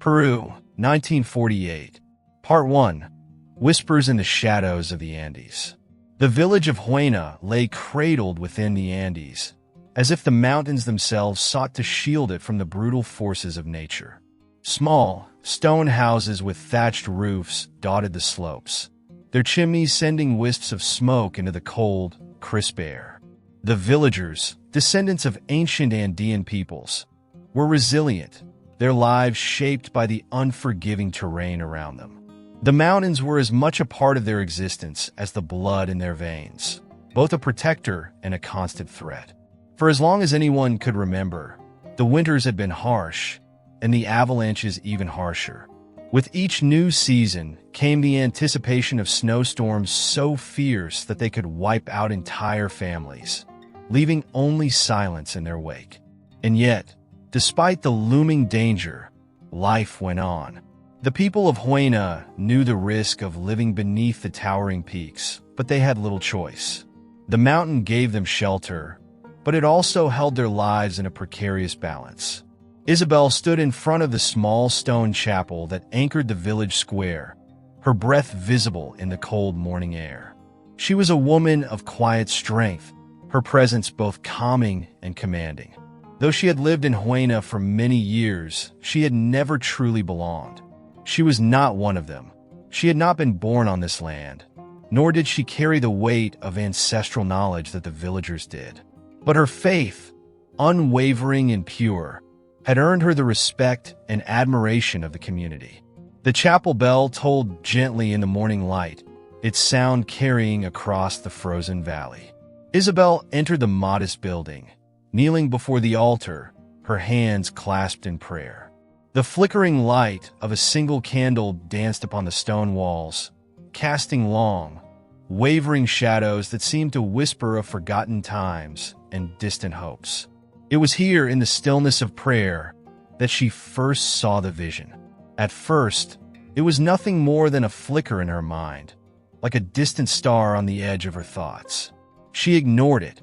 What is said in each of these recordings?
Peru, 1948. Part 1. Whispers in the Shadows of the Andes. The village of Huayna lay cradled within the Andes, as if the mountains themselves sought to shield it from the brutal forces of nature. Small, stone houses with thatched roofs dotted the slopes, their chimneys sending wisps of smoke into the cold, crisp air. The villagers, descendants of ancient Andean peoples, were resilient, their lives shaped by the unforgiving terrain around them. The mountains were as much a part of their existence as the blood in their veins, both a protector and a constant threat. For as long as anyone could remember, the winters had been harsh, and the avalanches even harsher. With each new season came the anticipation of snowstorms so fierce that they could wipe out entire families, leaving only silence in their wake. And yet, despite the looming danger, life went on. The people of Huayna knew the risk of living beneath the towering peaks, but they had little choice. The mountain gave them shelter, but it also held their lives in a precarious balance. Isabel stood in front of the small stone chapel that anchored the village square, her breath visible in the cold morning air. She was a woman of quiet strength, her presence both calming and commanding. Though she had lived in Huayna for many years, she had never truly belonged. She was not one of them. She had not been born on this land, nor did she carry the weight of ancestral knowledge that the villagers did. But her faith, unwavering and pure, had earned her the respect and admiration of the community. The chapel bell tolled gently in the morning light, its sound carrying across the frozen valley. Isabel entered the modest building, kneeling before the altar, her hands clasped in prayer. The flickering light of a single candle danced upon the stone walls, casting long, wavering shadows that seemed to whisper of forgotten times and distant hopes. It was here in the stillness of prayer that she first saw the vision. At first, it was nothing more than a flicker in her mind, like a distant star on the edge of her thoughts. She ignored it,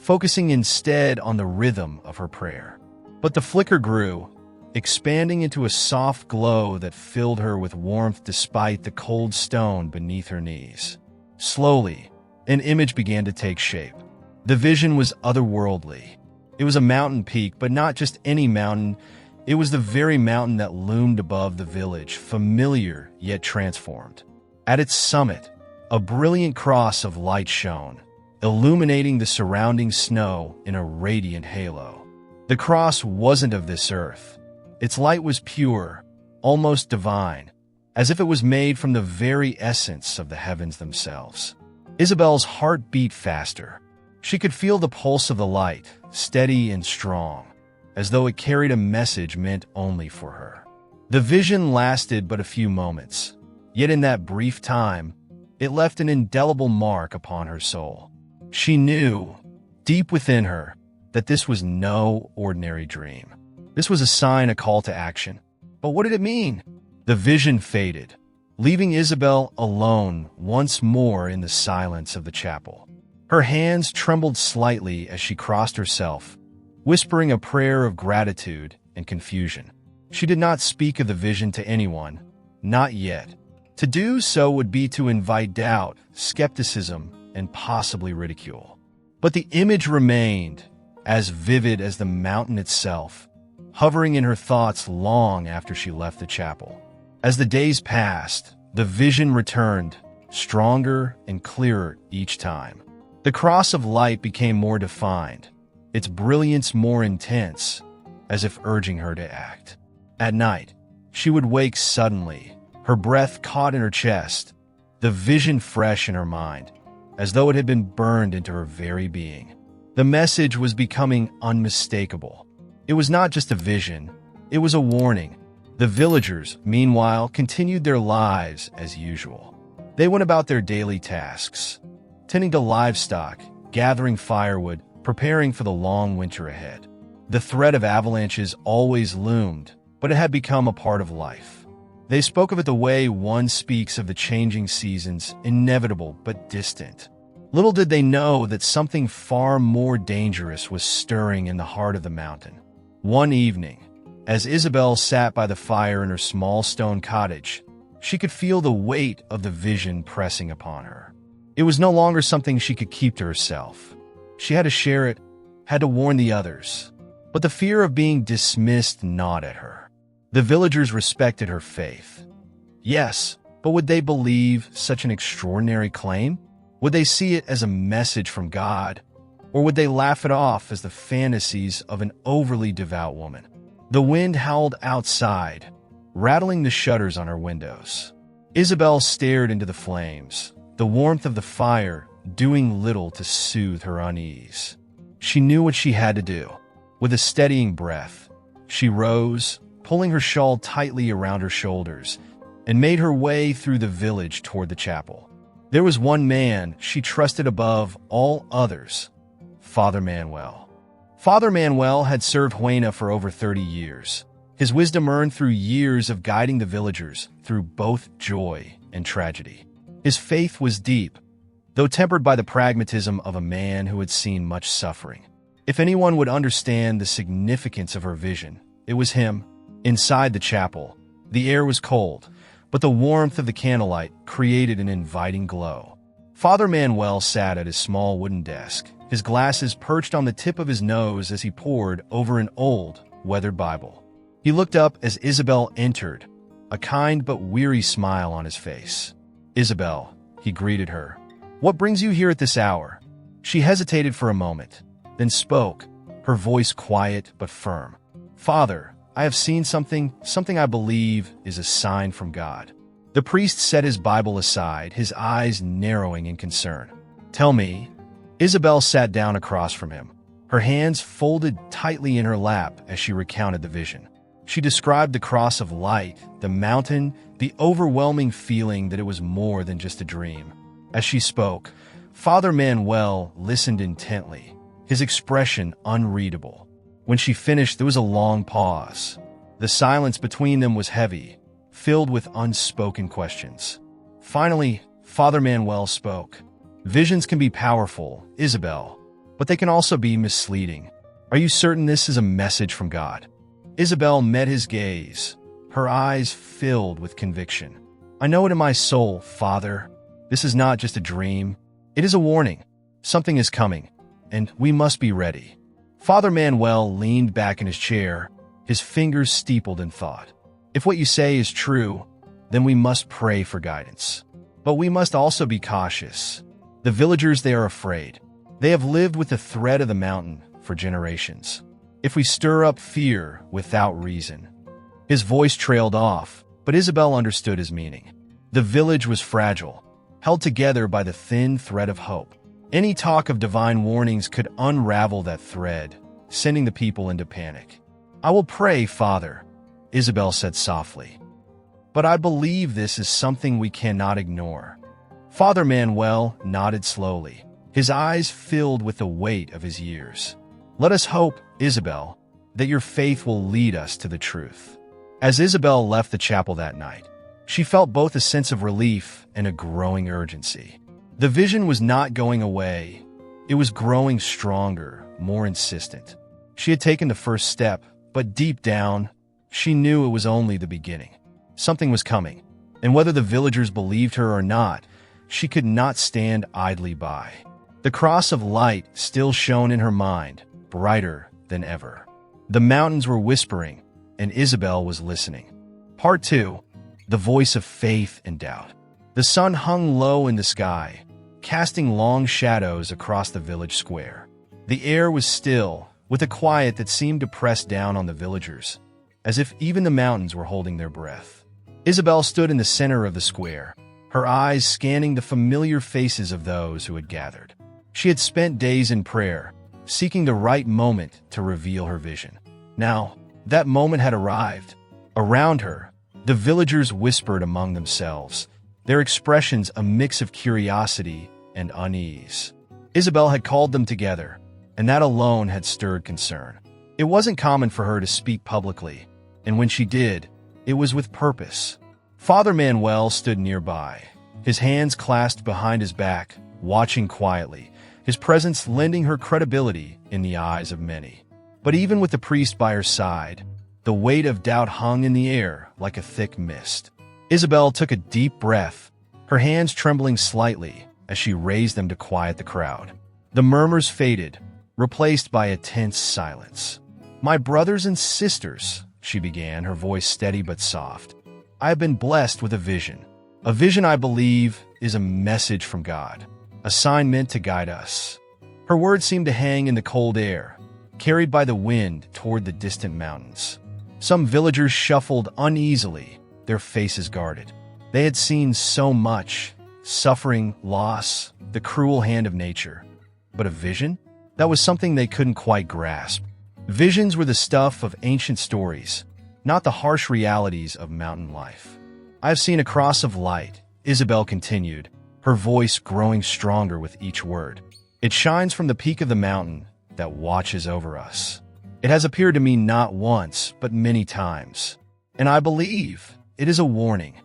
focusing instead on the rhythm of her prayer. But the flicker grew, expanding into a soft glow that filled her with warmth despite the cold stone beneath her knees. Slowly, an image began to take shape. The vision was otherworldly. It was a mountain peak, but not just any mountain. It was the very mountain that loomed above the village, familiar yet transformed. At its summit, a brilliant cross of light shone, illuminating the surrounding snow in a radiant halo. The cross wasn't of this earth. Its light was pure, almost divine, as if it was made from the very essence of the heavens themselves. Isabel's heart beat faster. She could feel the pulse of the light, steady and strong, as though it carried a message meant only for her. The vision lasted but a few moments, yet in that brief time, it left an indelible mark upon her soul. She knew, deep within her, that this was no ordinary dream. This was a sign, a call to action. But what did it mean? The vision faded, leaving Isabel alone once more in the silence of the chapel. Her hands trembled slightly as she crossed herself, whispering a prayer of gratitude and confusion. She did not speak of the vision to anyone, not yet. To do so would be to invite doubt, skepticism, and possibly ridicule. But the image remained, as vivid as the mountain itself, hovering in her thoughts long after she left the chapel. As the days passed, the vision returned, stronger and clearer each time. The cross of light became more defined, its brilliance more intense, as if urging her to act. At night, she would wake suddenly, her breath caught in her chest, the vision fresh in her mind, as though it had been burned into her very being. The message was becoming unmistakable. It was not just a vision, it was a warning. The villagers, meanwhile, continued their lives as usual. They went about their daily tasks, tending to livestock, gathering firewood, preparing for the long winter ahead. The threat of avalanches always loomed, but it had become a part of life. They spoke of it the way one speaks of the changing seasons, inevitable but distant. Little did they know that something far more dangerous was stirring in the heart of the mountain. One evening, As Isabel sat by the fire in her small stone cottage, she could feel the weight of the vision pressing upon her. It was no longer something she could keep to herself. She had to share it, had to warn the others. But the fear of being dismissed gnawed at her. The villagers respected her faith. Yes, but would they believe such an extraordinary claim? Would they see it as a message from God? Or would they laugh it off as the fantasies of an overly devout woman? The wind howled outside, rattling the shutters on her windows. Isabel stared into the flames, the warmth of the fire doing little to soothe her unease. She knew what she had to do. With a steadying breath, she rose, pulling her shawl tightly around her shoulders, and made her way through the village toward the chapel. There was one man she trusted above all others, Father Manuel. Father Manuel had served Huayna for over 30 years, his wisdom earned through years of guiding the villagers through both joy and tragedy. His faith was deep, though tempered by the pragmatism of a man who had seen much suffering. If anyone would understand the significance of her vision, it was him. Inside the chapel, the air was cold, but the warmth of the candlelight created an inviting glow. Father Manuel sat at his small wooden desk, his glasses perched on the tip of his nose as he pored over an old, weathered Bible. He looked up as Isabel entered, a kind but weary smile on his face. "Isabel," he greeted her, "what brings you here at this hour?" She hesitated for a moment, then spoke, her voice quiet but firm. "Father, I have seen something I believe is a sign from God." The priest set his Bible aside, his eyes narrowing in concern. "Tell me." Isabel sat down across from him, her hands folded tightly in her lap as she recounted the vision. She described the cross of light, the mountain, the overwhelming feeling that it was more than just a dream. As she spoke, Father Manuel listened intently, his expression unreadable. When she finished, there was a long pause. The silence between them was heavy, filled with unspoken questions. Finally, Father Manuel spoke. "Visions can be powerful, Isabel, but they can also be misleading. Are you certain this is a message from God?" Isabel met his gaze, her eyes filled with conviction. "I know it in my soul, Father. This is not just a dream. It is a warning. Something is coming, and we must be ready." Father Manuel leaned back in his chair, his fingers steepled in thought. "If what you say is true, then we must pray for guidance. But we must also be cautious. The villagers, they are afraid. They have lived with the threat of the mountain for generations. If we stir up fear without reason..." His voice trailed off, but Isabel understood his meaning. The village was fragile, held together by the thin thread of hope. Any talk of divine warnings could unravel that thread, sending the people into panic. "I will pray, Father," Isabel said softly. "But I believe this is something we cannot ignore." Father Manuel nodded slowly, his eyes filled with the weight of his years. "Let us hope, Isabel, that your faith will lead us to the truth." As Isabel left the chapel that night, she felt both a sense of relief and a growing urgency. The vision was not going away. It was growing stronger, more insistent. She had taken the first step, but deep down, she knew it was only the beginning. Something was coming, and whether the villagers believed her or not, she could not stand idly by. The cross of light still shone in her mind, brighter than ever. The mountains were whispering, and Isabel was listening. Part 2. The voice of faith and doubt. The sun hung low in the sky, casting long shadows across the village square. The air was still, with a quiet that seemed to press down on the villagers, as if even the mountains were holding their breath. Isabel stood in the center of the square, her eyes scanning the familiar faces of those who had gathered. She had spent days in prayer, seeking the right moment to reveal her vision. Now, that moment had arrived. Around her, the villagers whispered among themselves, their expressions a mix of curiosity and unease. Isabel had called them together, and that alone had stirred concern. It wasn't common for her to speak publicly, and when she did, it was with purpose. Father Manuel stood nearby, his hands clasped behind his back, watching quietly, his presence lending her credibility in the eyes of many. But even with the priest by her side, The weight of doubt hung in the air like a thick mist. Isabel took a deep breath, her hands trembling slightly as she raised them to quiet the crowd. The murmurs faded, replaced by a tense silence. "My brothers and sisters," she began, her voice steady but soft, "I have been blessed with a vision. A vision, I believe, is a message from God, a sign meant to guide us." Her words seemed to hang in the cold air, carried by the wind toward the distant mountains. Some villagers shuffled uneasily, their faces guarded. They had seen so much: suffering, loss, the cruel hand of nature. But a vision? That was something they couldn't quite grasp. Visions were the stuff of ancient stories, not the harsh realities of mountain life. "I have seen a cross of light," Isabel continued, her voice growing stronger with each word. "It shines from the peak of the mountain that watches over us. It has appeared to me not once, but many times. And I believe it is a warning."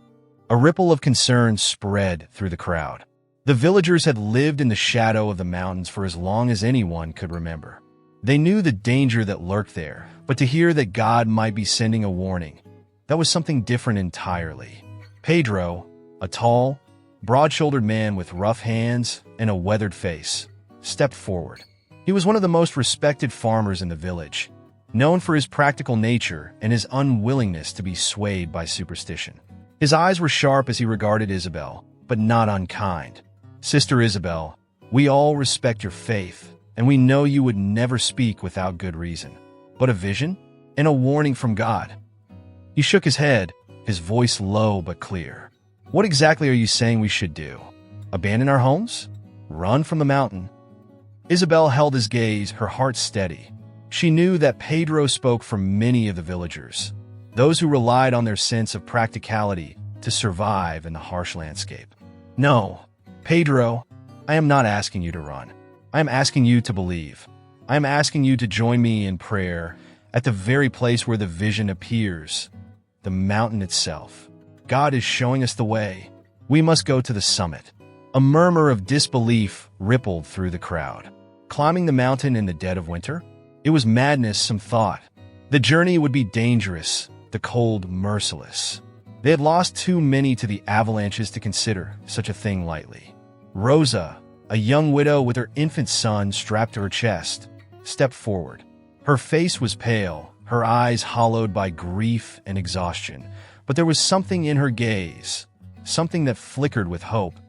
A ripple of concern spread through the crowd. The villagers had lived in the shadow of the mountains for as long as anyone could remember. They knew the danger that lurked there, but to hear that God might be sending a warning, that was something different entirely. Pedro, a tall, broad-shouldered man with rough hands and a weathered face, stepped forward. He was one of the most respected farmers in the village, known for his practical nature and his unwillingness to be swayed by superstition. His eyes were sharp as he regarded Isabel, but not unkind. "Sister Isabel, we all respect your faith, and we know you would never speak without good reason. But a vision? And a warning from God?" He shook his head, his voice low but clear. "What exactly are you saying we should do? Abandon our homes? Run from the mountain?" Isabel held his gaze, her heart steady. She knew that Pedro spoke for many of the villagers, those who relied on their sense of practicality to survive in the harsh landscape. "No, Pedro, I am not asking you to run. I am asking you to believe. I am asking you to join me in prayer at the very place where the vision appears, the mountain itself. God is showing us the way. We must go to the summit." A murmur of disbelief rippled through the crowd. Climbing the mountain in the dead of winter? It was madness, some thought. The journey would be dangerous, the cold merciless. They had lost too many to the avalanches to consider such a thing lightly. Rosa, a young widow with her infant son strapped to her chest, stepped forward. Her face was pale, her eyes hollowed by grief and exhaustion, but there was something in her gaze, something that flickered with hope,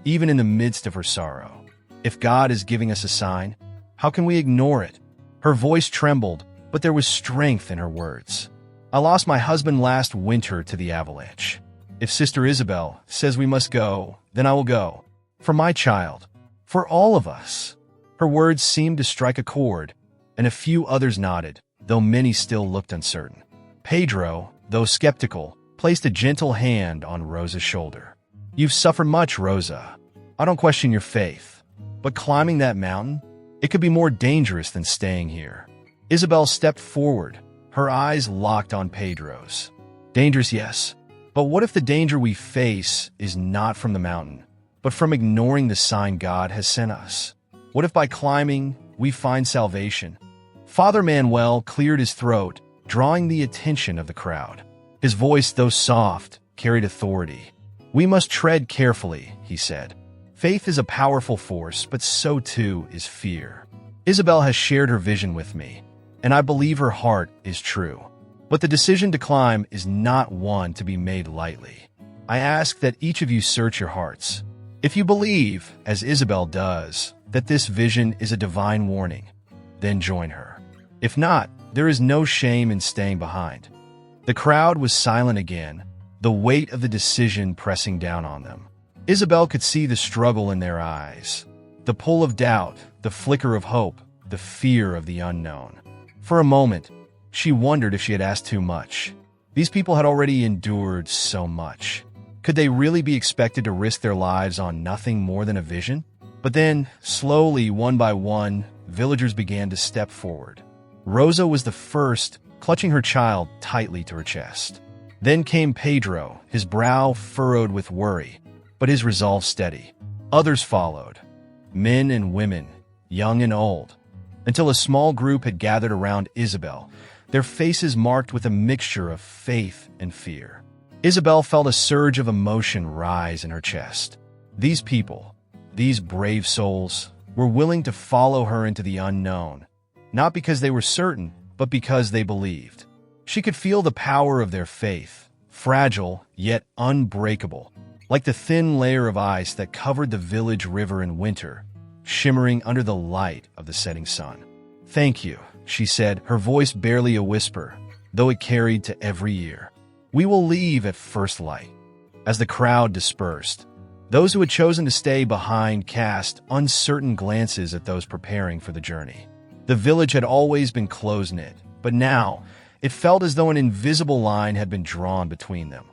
even in the midst of her sorrow. If God is giving us a sign, how can we ignore it? Her voice trembled, but there was strength in her words. "I lost my husband last winter to the avalanche. If Sister Isabel says we must go, then I will go. For my child. For all of us." Her words seemed to strike a chord, and a few others nodded, though many still looked uncertain. Pedro, though skeptical, placed a gentle hand on Rosa's shoulder. "You've suffered much, Rosa. I don't question your faith. But climbing that mountain, it could be more dangerous than staying here." Isabel stepped forward, her eyes locked on Pedro's. "Dangerous, yes. But what if the danger we face is not from the mountain, but from ignoring the sign God has sent us? What if by climbing, we find salvation?" Father Manuel cleared his throat, drawing the attention of the crowd. His voice, though soft, carried authority. "We must tread carefully," he said. "Faith is a powerful force, but so too is fear. Isabel has shared her vision with me, and I believe her heart is true. But the decision to climb is not one to be made lightly. I ask that each of you search your hearts. If you believe, as Isabel does, that this vision is a divine warning, then join her. If not, there is no shame in staying behind." The crowd was silent again, the weight of the decision pressing down on them. Isabel could see the struggle in their eyes, the pull of doubt, the flicker of hope, the fear of the unknown. For a moment, she wondered if she had asked too much. These people had already endured so much. Could they really be expected to risk their lives on nothing more than a vision? But then, slowly, one by one, villagers began to step forward. Rosa was the first, clutching her child tightly to her chest. Then came Pedro, his brow furrowed with worry, but his resolve steady. Others followed, men and women, young and old, until a small group had gathered around Isabel, their faces marked with a mixture of faith and fear. Isabel felt a surge of emotion rise in her chest. These people, these brave souls, were willing to follow her into the unknown, not because they were certain, but because they believed. She could feel the power of their faith, fragile yet unbreakable, like the thin layer of ice that covered the village river in winter, shimmering under the light of the setting sun. "Thank you," she said, her voice barely a whisper, though it carried to every ear. "We will leave at first light." As the crowd dispersed, those who had chosen to stay behind cast uncertain glances at those preparing for the journey. The village had always been close-knit, but now it felt as though an invisible line had been drawn between them.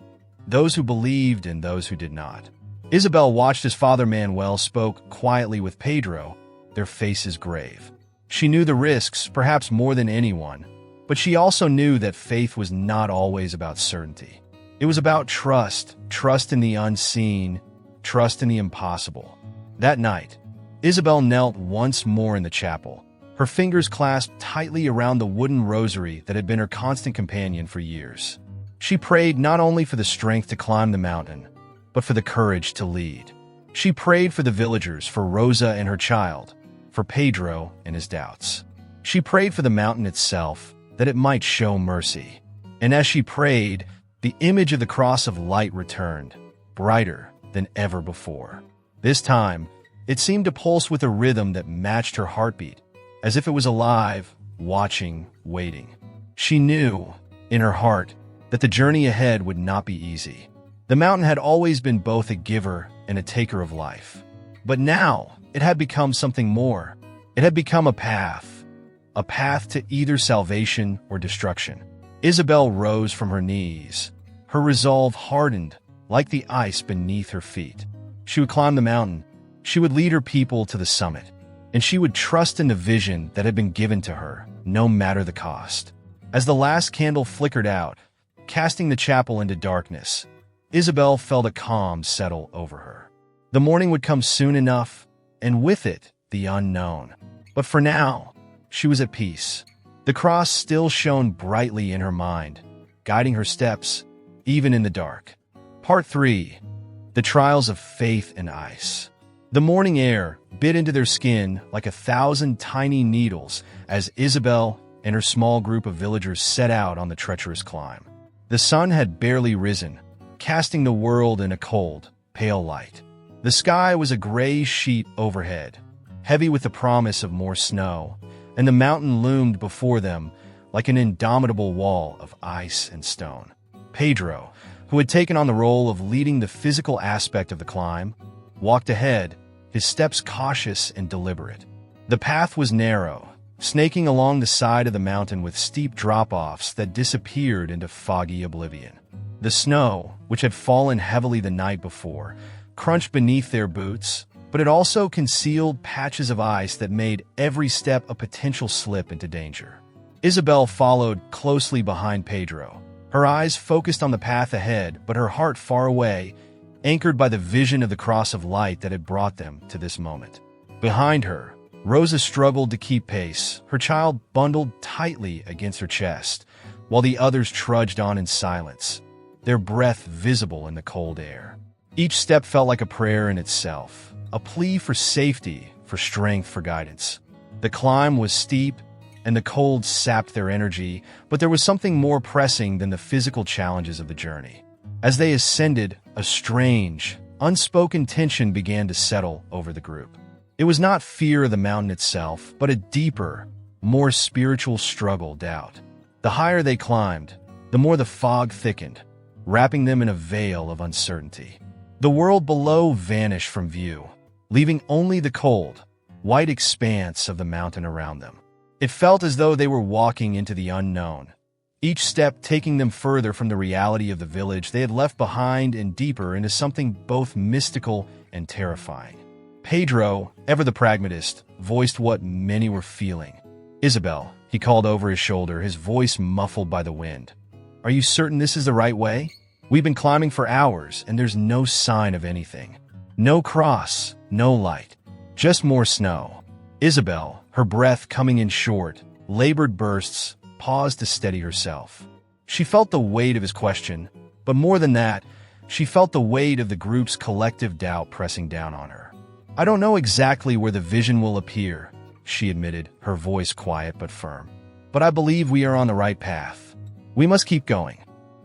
Those who believed and those who did not. Isabel watched as Father Manuel spoke quietly with Pedro, their faces grave. She knew the risks, perhaps more than anyone, but she also knew that faith was not always about certainty. It was about trust, trust in the unseen, trust in the impossible. That night, Isabel knelt once more in the chapel, her fingers clasped tightly around the wooden rosary that had been her constant companion for years. She prayed not only for the strength to climb the mountain, but for the courage to lead. She prayed for the villagers, for Rosa and her child, for Pedro and his doubts. She prayed for the mountain itself, that it might show mercy. And as she prayed, the image of the cross of light returned, brighter than ever before. This time, it seemed to pulse with a rhythm that matched her heartbeat, as if it was alive, watching, waiting. She knew, in her heart, that the journey ahead would not be easy. The mountain had always been both a giver and a taker of life. But now, it had become something more. It had become a path to either salvation or destruction. Isabel rose from her knees. Her resolve hardened like the ice beneath her feet. She would climb the mountain. She would lead her people to the summit. And she would trust in the vision that had been given to her, no matter the cost. As the last candle flickered out, casting the chapel into darkness, Isabel felt a calm settle over her. The morning would come soon enough, and with it, the unknown. But for now, she was at peace. The cross still shone brightly in her mind, guiding her steps, even in the dark. Part 3. The Trials of Faith and Ice. The morning air bit into their skin like 1,000 tiny needles as Isabel and her small group of villagers set out on the treacherous climb. The sun had barely risen, casting the world in a cold, pale light. The sky was a gray sheet overhead, heavy with the promise of more snow, and the mountain loomed before them like an indomitable wall of ice and stone. Pedro, who had taken on the role of leading the physical aspect of the climb, walked ahead, his steps cautious and deliberate. The path was narrow, snaking along the side of the mountain with steep drop-offs that disappeared into foggy oblivion. The snow, which had fallen heavily the night before, crunched beneath their boots, but it also concealed patches of ice that made every step a potential slip into danger. Isabel followed closely behind Pedro, her eyes focused on the path ahead, but her heart far away, anchored by the vision of the cross of light that had brought them to this moment. Behind her, Rosa struggled to keep pace, her child bundled tightly against her chest, while the others trudged on in silence, their breath visible in the cold air. Each step felt like a prayer in itself, a plea for safety, for strength, for guidance. The climb was steep, and the cold sapped their energy, but there was something more pressing than the physical challenges of the journey. As they ascended, a strange, unspoken tension began to settle over the group. It was not fear of the mountain itself, but a deeper, more spiritual struggle, doubt. The higher they climbed, the more the fog thickened, wrapping them in a veil of uncertainty. The world below vanished from view, leaving only the cold, white expanse of the mountain around them. It felt as though they were walking into the unknown, each step taking them further from the reality of the village they had left behind and deeper into something both mystical and terrifying. Pedro, ever the pragmatist, voiced what many were feeling. "Isabel," he called over his shoulder, his voice muffled by the wind. "Are you certain this is the right way? We've been climbing for hours, and there's no sign of anything. No cross, no light, just more snow." Isabel, her breath coming in short, labored bursts, paused to steady herself. She felt the weight of his question, but more than that, she felt the weight of the group's collective doubt pressing down on her. "I don't know exactly where the vision will appear," she admitted, her voice quiet but firm. "But I believe we are on the right path. We must keep going."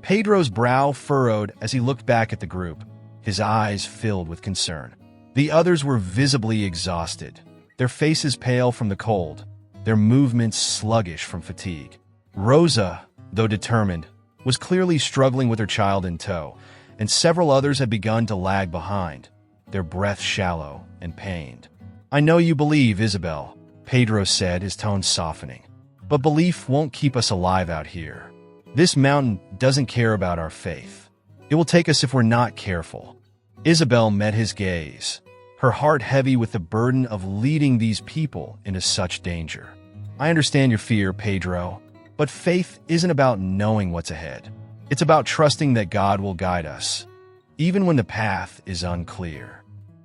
Pedro's brow furrowed as he looked back at the group, his eyes filled with concern. The others were visibly exhausted, their faces pale from the cold, their movements sluggish from fatigue. Rosa, though determined, was clearly struggling with her child in tow, and several others had begun to lag behind, their breath shallow and pained. "I know you believe, Isabel," Pedro said, his tone softening. "But belief won't keep us alive out here. This mountain doesn't care about our faith. It will take us if we're not careful." Isabel met his gaze, her heart heavy with the burden of leading these people into such danger. "I understand your fear, Pedro, but faith isn't about knowing what's ahead. It's about trusting that God will guide us, even when the path is unclear."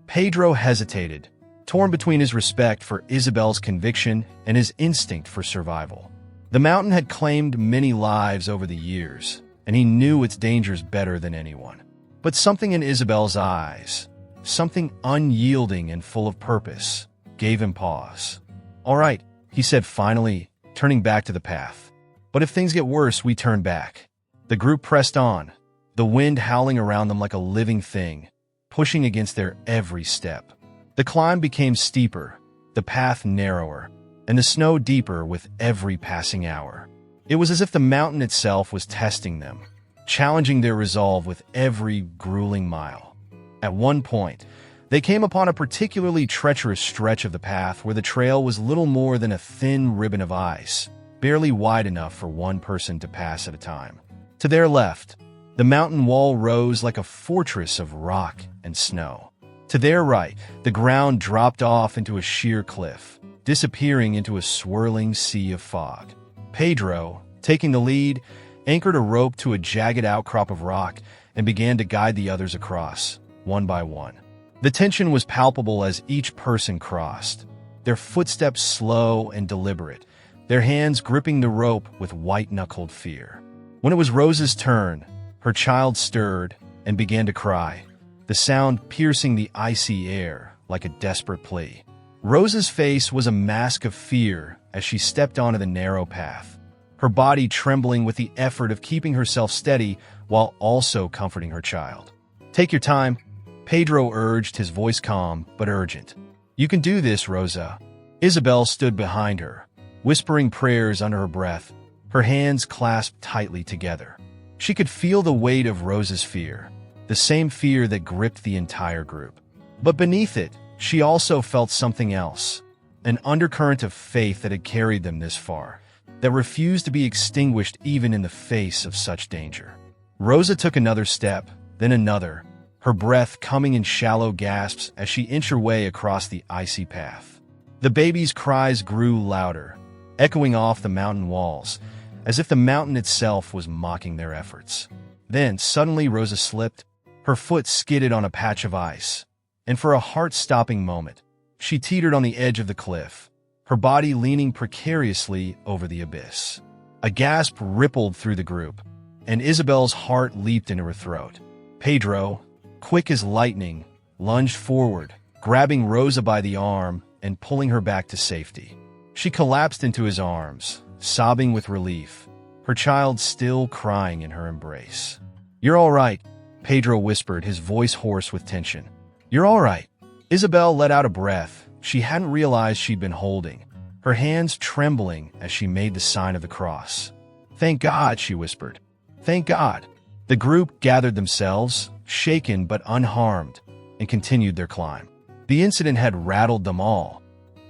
Pedro hesitated, torn between his respect for Isabel's conviction and his instinct for survival. The mountain had claimed many lives over the years, and he knew its dangers better than anyone. But something in Isabel's eyes, something unyielding and full of purpose, gave him pause. "All right," he said finally, turning back to the path. "But if things get worse, we turn back." The group pressed on, the wind howling around them like a living thing, pushing against their every step. The climb became steeper, the path narrower, and the snow deeper with every passing hour. It was as if the mountain itself was testing them, challenging their resolve with every grueling mile. At one point, they came upon a particularly treacherous stretch of the path where the trail was little more than a thin ribbon of ice, barely wide enough for one person to pass at a time. To their left, the mountain wall rose like a fortress of rock and snow. To their right, the ground dropped off into a sheer cliff, disappearing into a swirling sea of fog. Pedro, taking the lead, anchored a rope to a jagged outcrop of rock and began to guide the others across, one by one. The tension was palpable as each person crossed, their footsteps slow and deliberate, their hands gripping the rope with white-knuckled fear. When it was Rosa's turn, her child stirred and began to cry, the sound piercing the icy air like a desperate plea. Rosa's face was a mask of fear as she stepped onto the narrow path, her body trembling with the effort of keeping herself steady while also comforting her child. "Take your time," Pedro urged, his voice calm but urgent. "You can do this, Rosa." Isabel stood behind her, whispering prayers under her breath, her hands clasped tightly together. She could feel the weight of Rosa's fear, the same fear that gripped the entire group. But beneath it, she also felt something else, an undercurrent of faith that had carried them this far, that refused to be extinguished even in the face of such danger. Rosa took another step, then another, her breath coming in shallow gasps as she inched her way across the icy path. The baby's cries grew louder, echoing off the mountain walls, as if the mountain itself was mocking their efforts. Then, suddenly, Rosa slipped, her foot skidded on a patch of ice, and for a heart-stopping moment, she teetered on the edge of the cliff, her body leaning precariously over the abyss. A gasp rippled through the group, and Isabel's heart leaped into her throat. Pedro, quick as lightning, lunged forward, grabbing Rosa by the arm and pulling her back to safety. She collapsed into his arms, sobbing with relief, her child still crying in her embrace. "You're all right," Pedro whispered, his voice hoarse with tension. "You're all right." Isabel let out a breath she hadn't realized she'd been holding, her hands trembling as she made the sign of the cross. "Thank God," she whispered. "Thank God." The group gathered themselves, shaken but unharmed, and continued their climb. The incident had rattled them all,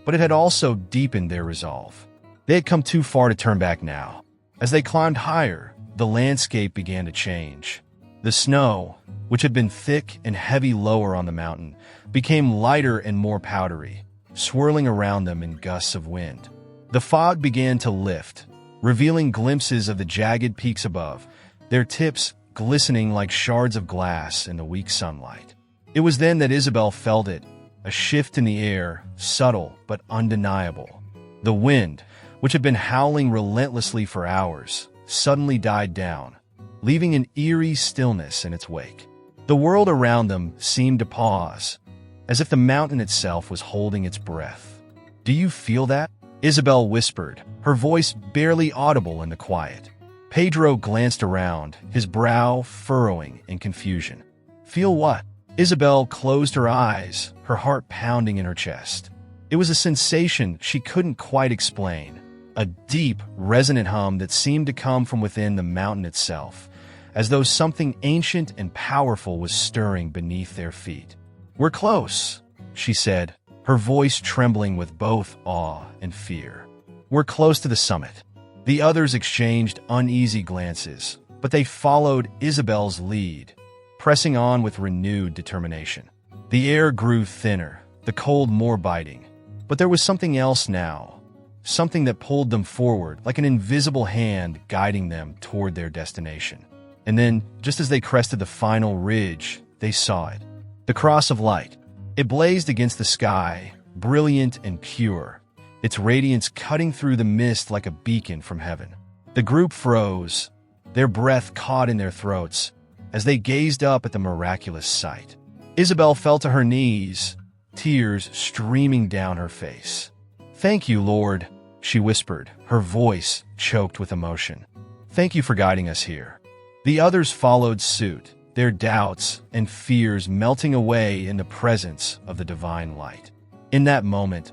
but it had also deepened their resolve. They had come too far to turn back now. As they climbed higher, the landscape began to change. The snow, which had been thick and heavy lower on the mountain, became lighter and more powdery, swirling around them in gusts of wind. The fog began to lift, revealing glimpses of the jagged peaks above, their tips glistening like shards of glass in the weak sunlight. It was then that Isabel felt it, a shift in the air, subtle but undeniable. The wind, which had been howling relentlessly for hours, suddenly died down, leaving an eerie stillness in its wake. The world around them seemed to pause, as if the mountain itself was holding its breath. "Do you feel that?" Isabel whispered, her voice barely audible in the quiet. Pedro glanced around, his brow furrowing in confusion. "Feel what?" Isabel closed her eyes, her heart pounding in her chest. It was a sensation she couldn't quite explain, a deep, resonant hum that seemed to come from within the mountain itself, as though something ancient and powerful was stirring beneath their feet. "We're close," she said, her voice trembling with both awe and fear. "We're close to the summit." The others exchanged uneasy glances, but they followed Isabel's lead, pressing on with renewed determination. The air grew thinner, the cold more biting, but there was something else now, something that pulled them forward like an invisible hand guiding them toward their destination. And then, just as they crested the final ridge, they saw it. The cross of light. It blazed against the sky, brilliant and pure, its radiance cutting through the mist like a beacon from heaven. The group froze, their breath caught in their throats, as they gazed up at the miraculous sight. Isabel fell to her knees, tears streaming down her face. "Thank you, Lord," she whispered, her voice choked with emotion. "Thank you for guiding us here." The others followed suit, their doubts and fears melting away in the presence of the divine light. In that moment,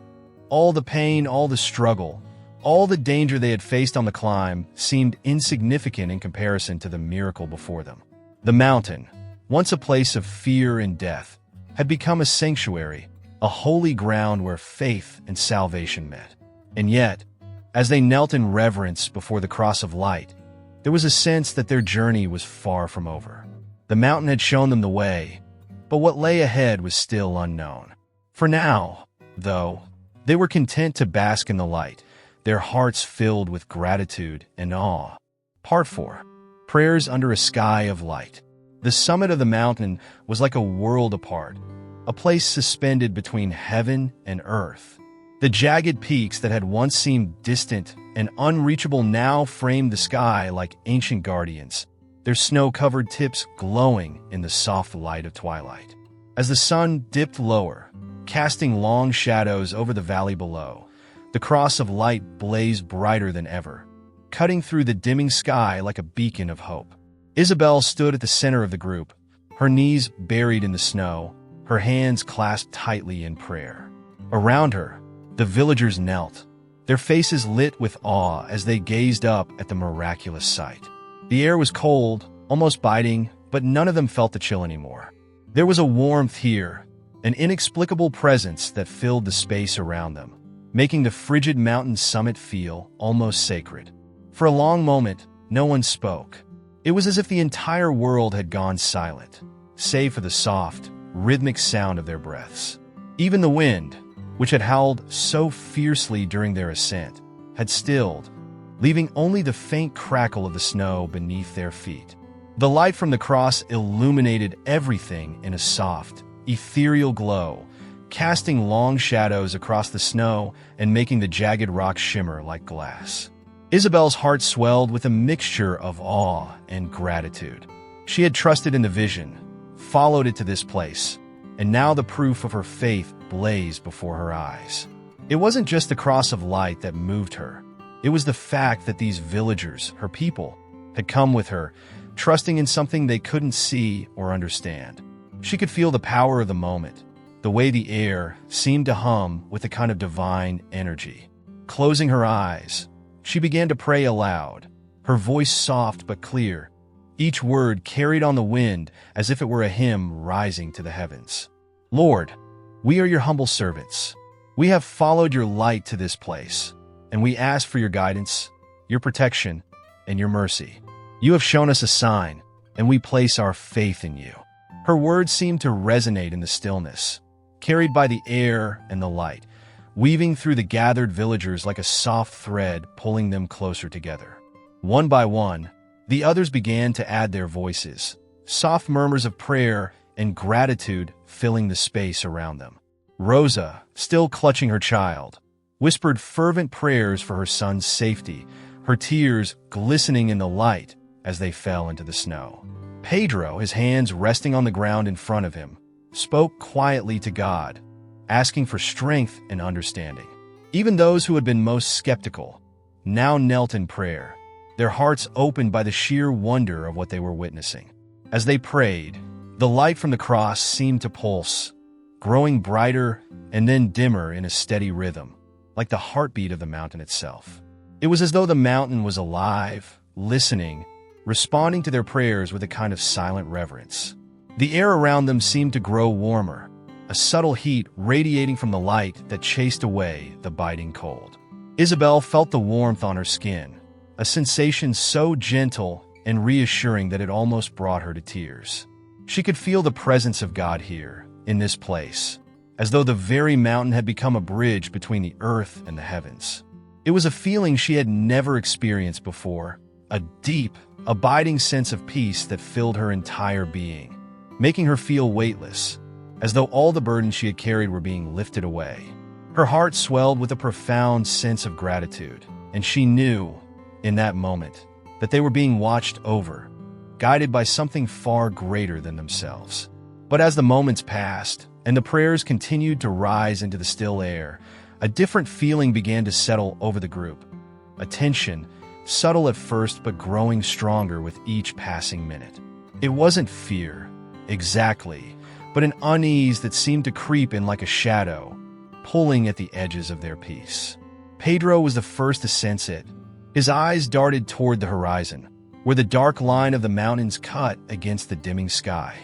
all the pain, all the struggle, all the danger they had faced on the climb seemed insignificant in comparison to the miracle before them. The mountain, once a place of fear and death, had become a sanctuary, a holy ground where faith and salvation met. And yet, as they knelt in reverence before the cross of light, there was a sense that their journey was far from over. The mountain had shown them the way, but what lay ahead was still unknown. For now, though, they were content to bask in the light, their hearts filled with gratitude and awe. Part 4. Prayers under a sky of light. The summit of the mountain was like a world apart, a place suspended between heaven and earth. The jagged peaks that had once seemed distant and unreachable now framed the sky like ancient guardians, their snow-covered tips glowing in the soft light of twilight. As the sun dipped lower, casting long shadows over the valley below, the cross of light blazed brighter than ever, cutting through the dimming sky like a beacon of hope. Isabel stood at the center of the group, her knees buried in the snow, her hands clasped tightly in prayer. Around her, the villagers knelt, their faces lit with awe as they gazed up at the miraculous sight. The air was cold, almost biting, but none of them felt the chill anymore. There was a warmth here, an inexplicable presence that filled the space around them, making the frigid mountain summit feel almost sacred. For a long moment, no one spoke. It was as if the entire world had gone silent, save for the soft, rhythmic sound of their breaths. Even the wind, which had howled so fiercely during their ascent, had stilled, leaving only the faint crackle of the snow beneath their feet. The light from the cross illuminated everything in a soft, ethereal glow, casting long shadows across the snow and making the jagged rocks shimmer like glass. Isabel's heart swelled with a mixture of awe and gratitude. She had trusted in the vision, followed it to this place, and now the proof of her faith blazed before her eyes. It wasn't just the cross of light that moved her. It was the fact that these villagers, her people, had come with her, trusting in something they couldn't see or understand. She could feel the power of the moment, the way the air seemed to hum with a kind of divine energy. Closing her eyes, she began to pray aloud, her voice soft but clear, each word carried on the wind as if it were a hymn rising to the heavens. "Lord, we are your humble servants. We have followed your light to this place, and we ask for your guidance, your protection, and your mercy. You have shown us a sign, and we place our faith in you." Her words seemed to resonate in the stillness, carried by the air and the light, weaving through the gathered villagers like a soft thread pulling them closer together. One by one, the others began to add their voices, soft murmurs of prayer and gratitude filling the space around them. Rosa, still clutching her child, whispered fervent prayers for her son's safety, her tears glistening in the light as they fell into the snow. Pedro, his hands resting on the ground in front of him, spoke quietly to God, asking for strength and understanding. Even those who had been most skeptical now knelt in prayer, their hearts opened by the sheer wonder of what they were witnessing. As they prayed, the light from the cross seemed to pulse, growing brighter and then dimmer in a steady rhythm, like the heartbeat of the mountain itself. It was as though the mountain was alive, listening, responding to their prayers with a kind of silent reverence. The air around them seemed to grow warmer, a subtle heat radiating from the light that chased away the biting cold. Isabel felt the warmth on her skin, a sensation so gentle and reassuring that it almost brought her to tears. She could feel the presence of God here, in this place, as though the very mountain had become a bridge between the earth and the heavens. It was a feeling she had never experienced before, a deep, abiding sense of peace that filled her entire being, making her feel weightless, as though all the burdens she had carried were being lifted away. Her heart swelled with a profound sense of gratitude, and she knew, in that moment, that they were being watched over, guided by something far greater than themselves. But as the moments passed, and the prayers continued to rise into the still air, a different feeling began to settle over the group. A tension, subtle at first but growing stronger with each passing minute. It wasn't fear, exactly, but an unease that seemed to creep in like a shadow, pulling at the edges of their peace. Pedro was the first to sense it. His eyes darted toward the horizon, where the dark line of the mountains cut against the dimming sky.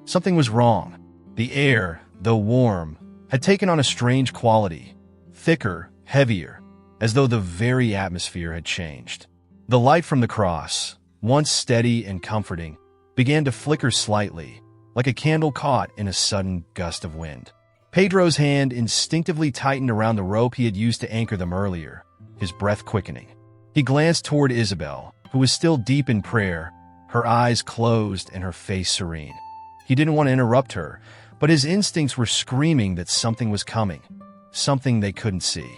Something was wrong. The air, though warm, had taken on a strange quality, thicker, heavier, as though the very atmosphere had changed. The light from the cross, once steady and comforting, began to flicker slightly, like a candle caught in a sudden gust of wind. Pedro's hand instinctively tightened around the rope he had used to anchor them earlier, his breath quickening. He glanced toward Isabel, who was still deep in prayer, her eyes closed and her face serene. He didn't want to interrupt her, but his instincts were screaming that something was coming, something they couldn't see.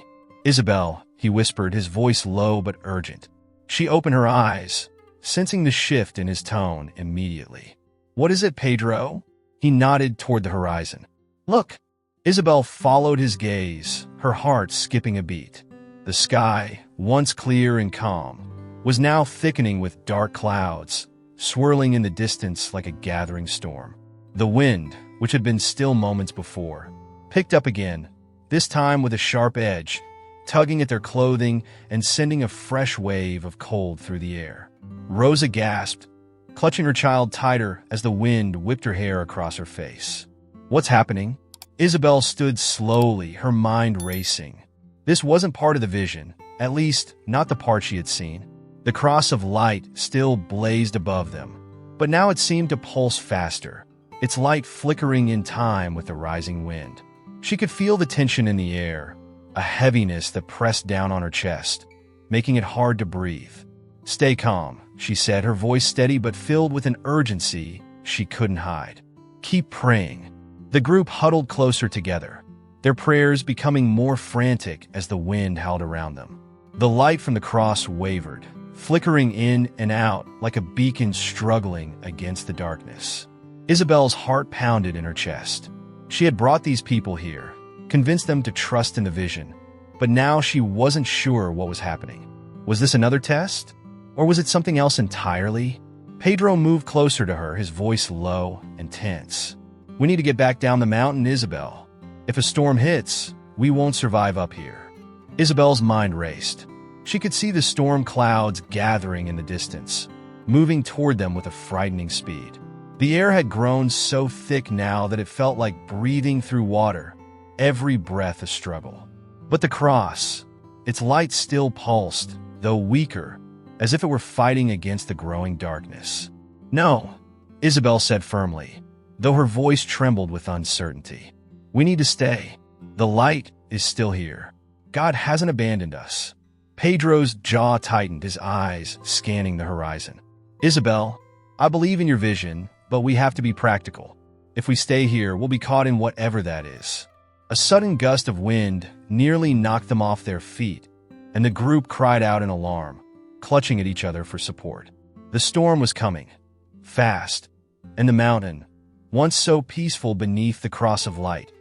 "Isabel," he whispered, his voice low but urgent. She opened her eyes, sensing the shift in his tone immediately. "What is it, Pedro?" He nodded toward the horizon. "Look." Isabel followed his gaze, her heart skipping a beat. The sky, once clear and calm, was now thickening with dark clouds, swirling in the distance like a gathering storm. The wind, which had been still moments before, picked up again, this time with a sharp edge, tugging at their clothing and sending a fresh wave of cold through the air. Rosa gasped, clutching her child tighter as the wind whipped her hair across her face. "What's happening?" Isabel stood slowly, her mind racing. This wasn't part of the vision, at least not the part she had seen. The cross of light still blazed above them, but now it seemed to pulse faster, its light flickering in time with the rising wind. She could feel the tension in the air, a heaviness that pressed down on her chest, making it hard to breathe. "Stay calm," she said, her voice steady but filled with an urgency she couldn't hide. "Keep praying." The group huddled closer together, their prayers becoming more frantic as the wind howled around them. The light from the cross wavered, flickering in and out like a beacon struggling against the darkness. Isabel's heart pounded in her chest. She had brought these people here, convinced them to trust in the vision, but now she wasn't sure what was happening. Was this another test? Or was it something else entirely? Pedro moved closer to her, his voice low and tense. "We need to get back down the mountain, Isabel. If a storm hits, we won't survive up here." Isabel's mind raced. She could see the storm clouds gathering in the distance, moving toward them with a frightening speed. The air had grown so thick now that it felt like breathing through water, every breath a struggle. But the cross, its light still pulsed, though weaker, as if it were fighting against the growing darkness. "No," Isabel said firmly, though her voice trembled with uncertainty. "We need to stay. The light is still here. God hasn't abandoned us." Pedro's jaw tightened, his eyes scanning the horizon. "Isabel, I believe in your vision, but we have to be practical. If we stay here, we'll be caught in whatever that is." A sudden gust of wind nearly knocked them off their feet, and the group cried out in alarm, clutching at each other for support. The storm was coming, fast, and the mountain, once so peaceful beneath the cross of light,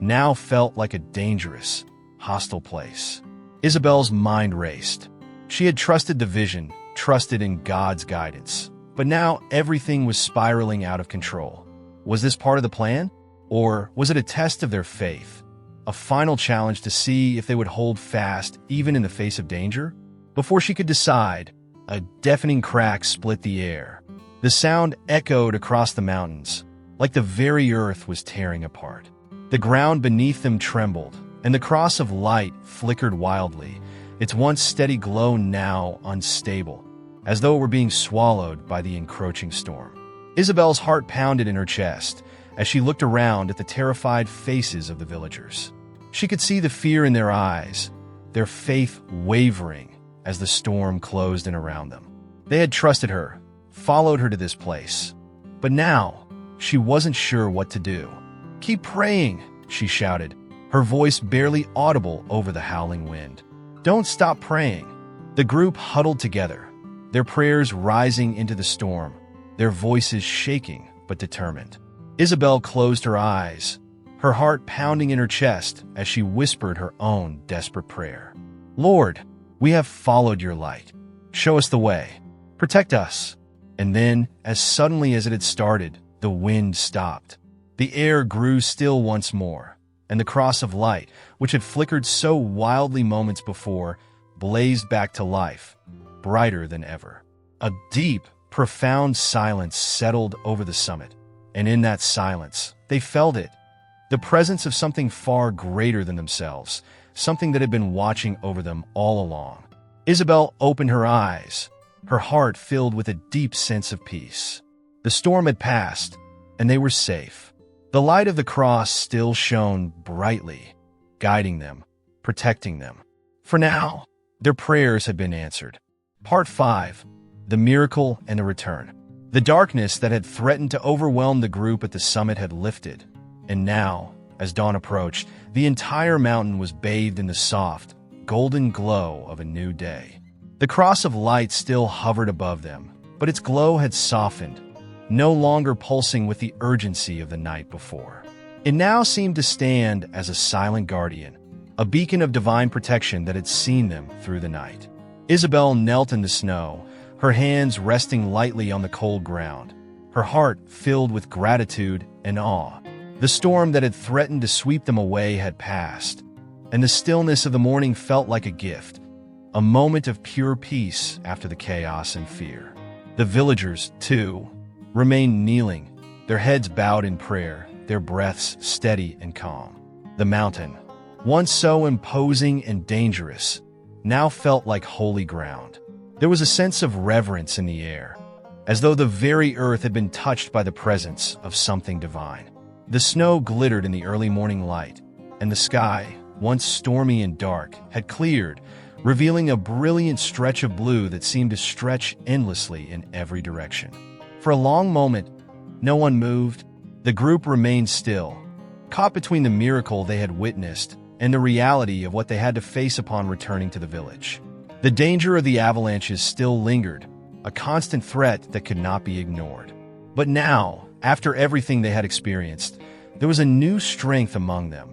now felt like a dangerous, hostile place. Isabel's mind raced. She had trusted the vision, trusted in God's guidance. But now everything was spiraling out of control. Was this part of the plan? Or was it a test of their faith? A final challenge to see if they would hold fast even in the face of danger? Before she could decide, a deafening crack split the air. The sound echoed across the mountains, like the very earth was tearing apart. The ground beneath them trembled, and the cross of light flickered wildly, its once steady glow now unstable, as though it were being swallowed by the encroaching storm. Isabel's heart pounded in her chest as she looked around at the terrified faces of the villagers. She could see the fear in their eyes, their faith wavering as the storm closed in around them. They had trusted her, followed her to this place, but now she wasn't sure what to do. "Keep praying," she shouted, her voice barely audible over the howling wind. "Don't stop praying." The group huddled together, their prayers rising into the storm, their voices shaking but determined. Isabel closed her eyes, her heart pounding in her chest as she whispered her own desperate prayer. "Lord, we have followed your light. Show us the way. Protect us." And then, as suddenly as it had started, the wind stopped. The air grew still once more, and the cross of light, which had flickered so wildly moments before, blazed back to life, brighter than ever. A deep, profound silence settled over the summit, and in that silence, they felt it. The presence of something far greater than themselves, something that had been watching over them all along. Isabel opened her eyes, her heart filled with a deep sense of peace. The storm had passed, and they were safe. The light of the cross still shone brightly, guiding them, protecting them. For now, their prayers had been answered. Part 5. The Miracle and the Return. The darkness that had threatened to overwhelm the group at the summit had lifted, and now, as dawn approached, the entire mountain was bathed in the soft, golden glow of a new day. The cross of light still hovered above them, but its glow had softened, no longer pulsing with the urgency of the night before. It now seemed to stand as a silent guardian, a beacon of divine protection that had seen them through the night. Isabel knelt in the snow, her hands resting lightly on the cold ground, her heart filled with gratitude and awe. The storm that had threatened to sweep them away had passed, and the stillness of the morning felt like a gift, a moment of pure peace after the chaos and fear. The villagers, too, remained kneeling, their heads bowed in prayer, their breaths steady and calm. The mountain, once so imposing and dangerous, now felt like holy ground. There was a sense of reverence in the air, as though the very earth had been touched by the presence of something divine. The snow glittered in the early morning light, and the sky, once stormy and dark, had cleared, revealing a brilliant stretch of blue that seemed to stretch endlessly in every direction. For a long moment, no one moved. The group remained still, caught between the miracle they had witnessed and the reality of what they had to face upon returning to the village. The danger of the avalanches still lingered, a constant threat that could not be ignored. But now, after everything they had experienced, there was a new strength among them,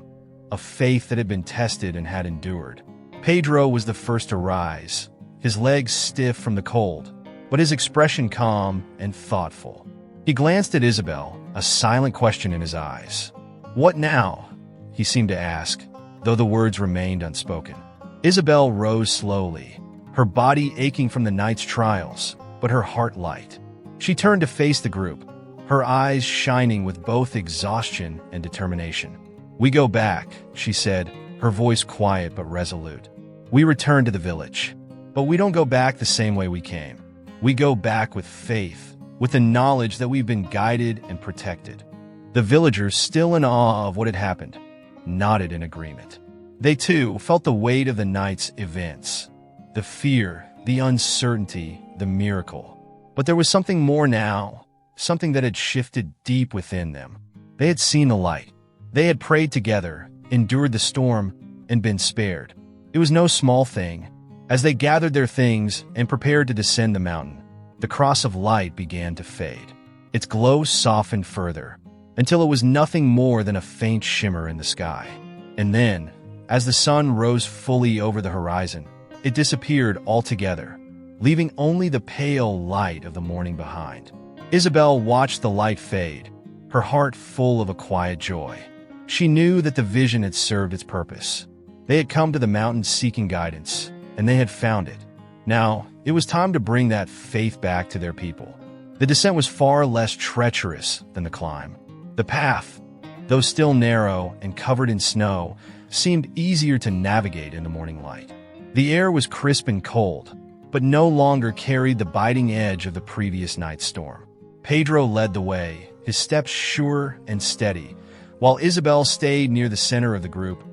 a faith that had been tested and had endured. Pedro was the first to rise, his legs stiff from the cold, but his expression calm and thoughtful. He glanced at Isabel, a silent question in his eyes. "What now?" he seemed to ask, though the words remained unspoken. Isabel rose slowly, her body aching from the night's trials, but her heart light. She turned to face the group, her eyes shining with both exhaustion and determination. "We go back," she said, her voice quiet but resolute. "We return to the village, but we don't go back the same way we came. We go back with faith, with the knowledge that we've been guided and protected." The villagers, still in awe of what had happened, nodded in agreement. They too felt the weight of the night's events, the fear, the uncertainty, the miracle. But there was something more now, something that had shifted deep within them. They had seen the light. They had prayed together, endured the storm, and been spared. It was no small thing. As they gathered their things and prepared to descend the mountain, the cross of light began to fade. Its glow softened further, until it was nothing more than a faint shimmer in the sky. And then, as the sun rose fully over the horizon, it disappeared altogether, leaving only the pale light of the morning behind. Isabel watched the light fade, her heart full of a quiet joy. She knew that the vision had served its purpose. They had come to the mountains seeking guidance, and they had found it. Now, it was time to bring that faith back to their people. The descent was far less treacherous than the climb. The path, though still narrow and covered in snow, seemed easier to navigate in the morning light. The air was crisp and cold, but no longer carried the biting edge of the previous night's storm. Pedro led the way, his steps sure and steady, while Isabel stayed near the center of the group,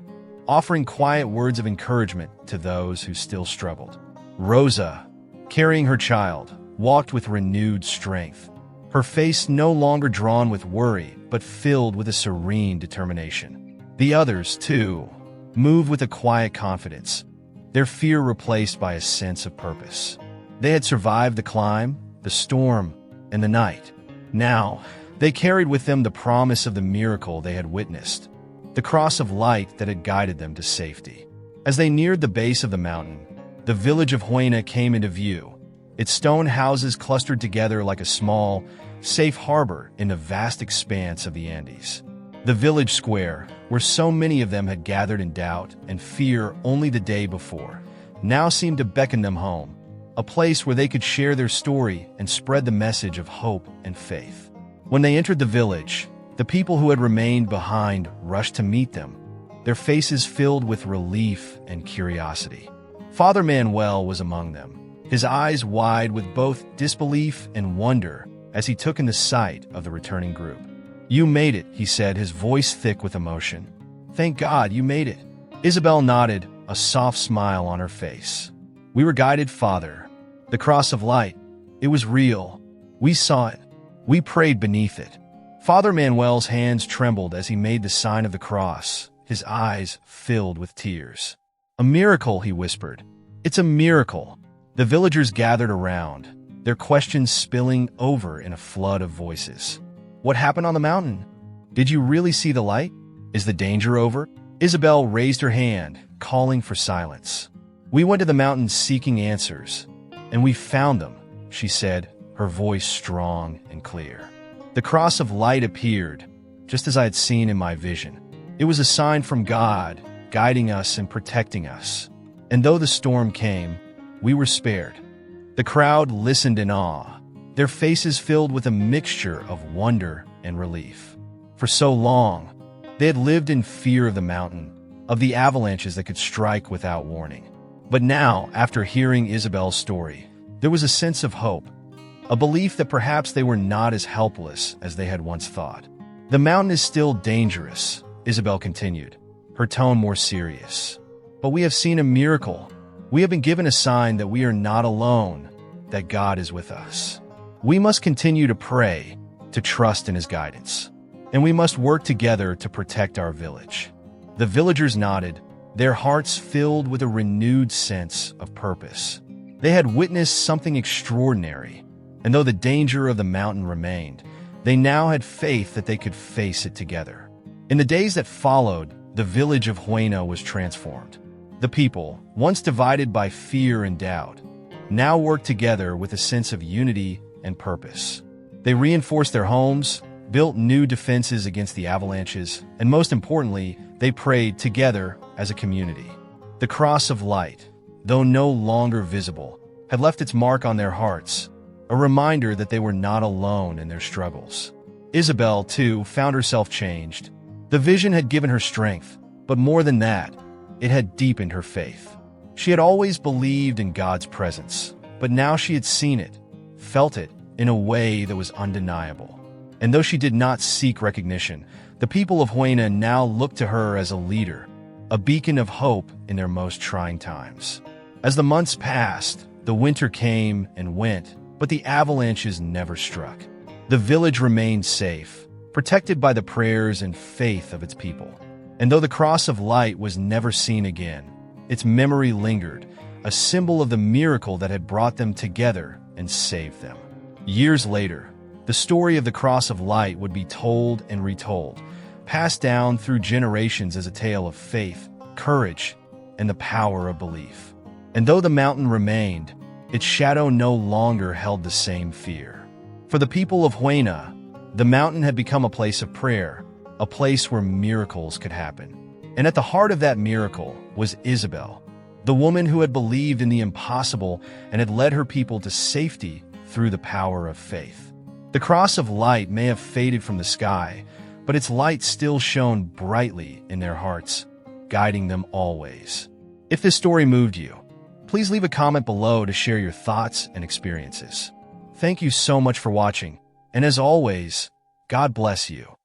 offering quiet words of encouragement to those who still struggled. Rosa, carrying her child, walked with renewed strength, her face no longer drawn with worry, but filled with a serene determination. The others, too, moved with a quiet confidence, their fear replaced by a sense of purpose. They had survived the climb, the storm, and the night. Now, they carried with them the promise of the miracle they had witnessed, the cross of light that had guided them to safety. As they neared the base of the mountain, the village of Huayna came into view, its stone houses clustered together like a small, safe harbor in the vast expanse of the Andes. The village square, where so many of them had gathered in doubt and fear only the day before, now seemed to beckon them home, a place where they could share their story and spread the message of hope and faith. When they entered the village, the people who had remained behind rushed to meet them, their faces filled with relief and curiosity. Father Manuel was among them, his eyes wide with both disbelief and wonder as he took in the sight of the returning group. "You made it," he said, his voice thick with emotion. "Thank God you made it." Isabel nodded, a soft smile on her face. "We were guided, Father. The cross of light, it was real. We saw it. We prayed beneath it." Father Manuel's hands trembled as he made the sign of the cross, his eyes filled with tears. "A miracle," he whispered. "It's a miracle." The villagers gathered around, their questions spilling over in a flood of voices. "What happened on the mountain? Did you really see the light? Is the danger over?" Isabel raised her hand, calling for silence. "We went to the mountains seeking answers, and we found them," she said, her voice strong and clear. "The cross of light appeared, just as I had seen in my vision. It was a sign from God, guiding us and protecting us. And though the storm came, we were spared." The crowd listened in awe, their faces filled with a mixture of wonder and relief. For so long, they had lived in fear of the mountain, of the avalanches that could strike without warning. But now, after hearing Isabel's story, there was a sense of hope, a belief that perhaps they were not as helpless as they had once thought. "The mountain is still dangerous," Isabel continued, her tone more serious. "But we have seen a miracle. We have been given a sign that we are not alone, that God is with us. We must continue to pray, to trust in His guidance, and we must work together to protect our village." The villagers nodded, their hearts filled with a renewed sense of purpose. They had witnessed something extraordinary, and though the danger of the mountain remained, they now had faith that they could face it together. In the days that followed, the village of Huayna was transformed. The people, once divided by fear and doubt, now worked together with a sense of unity and purpose. They reinforced their homes, built new defenses against the avalanches, and most importantly, they prayed together as a community. The cross of light, though no longer visible, had left its mark on their hearts, a reminder that they were not alone in their struggles. Isabel, too, found herself changed. The vision had given her strength, but more than that, it had deepened her faith. She had always believed in God's presence, but now she had seen it, felt it, in a way that was undeniable. And though she did not seek recognition, the people of Huayna now looked to her as a leader, a beacon of hope in their most trying times. As the months passed, the winter came and went, but the avalanches never struck. The village remained safe, protected by the prayers and faith of its people. And though the cross of light was never seen again, its memory lingered, a symbol of the miracle that had brought them together and saved them. Years later, the story of the cross of light would be told and retold, passed down through generations as a tale of faith, courage, and the power of belief. And though the mountain remained, its shadow no longer held the same fear. For the people of Huayna, the mountain had become a place of prayer, a place where miracles could happen. And at the heart of that miracle was Isabel, the woman who had believed in the impossible and had led her people to safety through the power of faith. The cross of light may have faded from the sky, but its light still shone brightly in their hearts, guiding them always. If this story moved you, please leave a comment below to share your thoughts and experiences. Thank you so much for watching, and as always, God bless you.